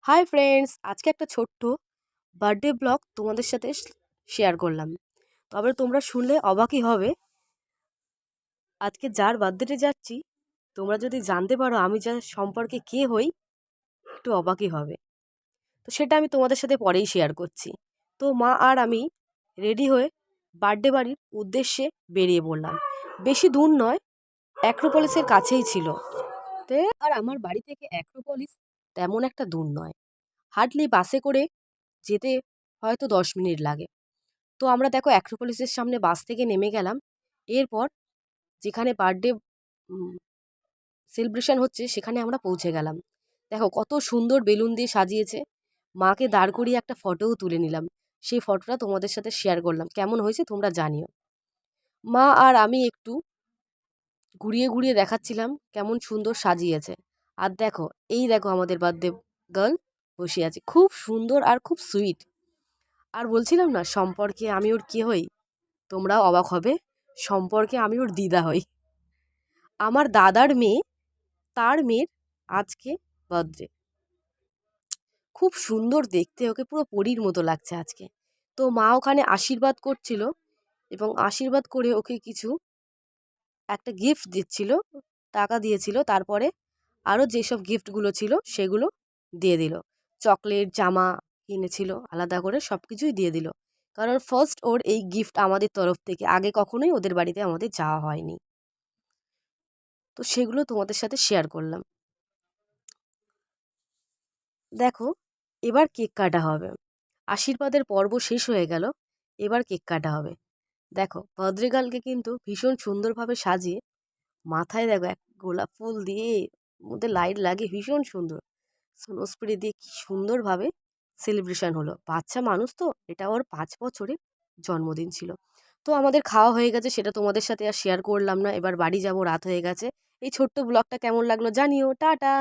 Hi friends, আজকে একটা ছোট্ট বার্থডে ব্লগ তোমাদের সাথে শেয়ার করলাম। তবে তোমরা শুনলে অবাকই হবে। আজকে যার বার্থডেতে যাচ্ছি, তোমরা যদি জানতে পারো আমি যার সম্পর্কে কে হই, একটু অবাকই হবে। তো সেটা আমি তোমাদের সাথে পরেই শেয়ার করছি। তো মা আর আমি রেডি হয়ে বার্থডে বাড়ির উদ্দেশ্যে বেরিয়ে পড়লাম। বেশি দূর নয়, অ্যাক্রোপলিসের কাছেই ছিল। তে আর আমার বাড়ি থেকে অ্যাক্রোপলিস তেমন একটা দূর নয়, হার্ডলি বাসে করে যেতে হয়তো 10 মিনিট লাগে। তো আমরা দেখো অ্যাক্রোপলিসের সামনে বাস থেকে নেমে গেলাম। এরপর যেখানে বার্থডে সেলিব্রেশন হচ্ছে সেখানে আমরা পৌঁছে গেলাম। দেখো কত সুন্দর বেলুন দিয়ে সাজিয়েছে। মাকে দাঁড় করিয়ে একটা ফটোও তুলে নিলাম। সেই ফটোটা তোমাদের সাথে শেয়ার করলাম, কেমন হয়েছে তোমরা জানিও। মা আর আমি একটু ঘুরিয়ে ঘুরিয়ে দেখাচ্ছিলাম কেমন সুন্দর সাজিয়েছে। আর দেখো, এই দেখো আমাদের বার্থডে গার্ল বসে আছে, খুব সুন্দর আর খুব সুইট। আর বলছিলাম না সম্পর্কে আমি ওর কি হই, তোমরাও অবাক হবে। সম্পর্কে আমি ওর দিদা হই। আমার দাদার মেয়ে, তার মেয়ের আজকে বার্থডে। খুব সুন্দর দেখতে, ওকে পুরো পরীর মতো লাগছে আজকে। তো মা ওখানে আশীর্বাদ করছিল এবং আশীর্বাদ করে ওকে কিছু একটা গিফট দিচ্ছিল, টাকা দিয়েছিল। তারপরে আরও যেসব গিফটগুলো ছিল সেগুলো দিয়ে দিল। চকলেট, জামা কিনেছিল আলাদা করে, সব কিছুই দিয়ে দিল। কারণ ফার্স্ট ওর এই গিফট আমাদের তরফ থেকে, আগে কখনোই ওদের বাড়িতে আমাদের যাওয়া হয়নি। তো সেগুলো তোমাদের সাথে শেয়ার করলাম। দেখো, এবার কেক কাটা হবে। আশীর্বাদের পর্ব শেষ হয়ে গেল, এবার কেক কাটা হবে। দেখো বার্থডে গার্লকে কিন্তু ভীষণ সুন্দরভাবে সাজিয়ে, মাথায় দেখো এক গোলাপ ফুল দিয়ে মধ্যে লাইট লাগিয়ে ভীষণ সুন্দর স্নো স্প্রে দিয়ে কি সুন্দরভাবে সেলিব্রেশন হলো। বাচ্চা মানুষ তো, এটা ওর 5 বছরের জন্মদিন ছিল। তো আমাদের খাওয়া হয়ে গেছে, সেটা তোমাদের সাথে আর শেয়ার করলাম না। এবার বাড়ি যাব, রাত হয়ে গেছে। এই ছোট্ট ব্লগটা কেমন লাগলো জানিও। টাটা।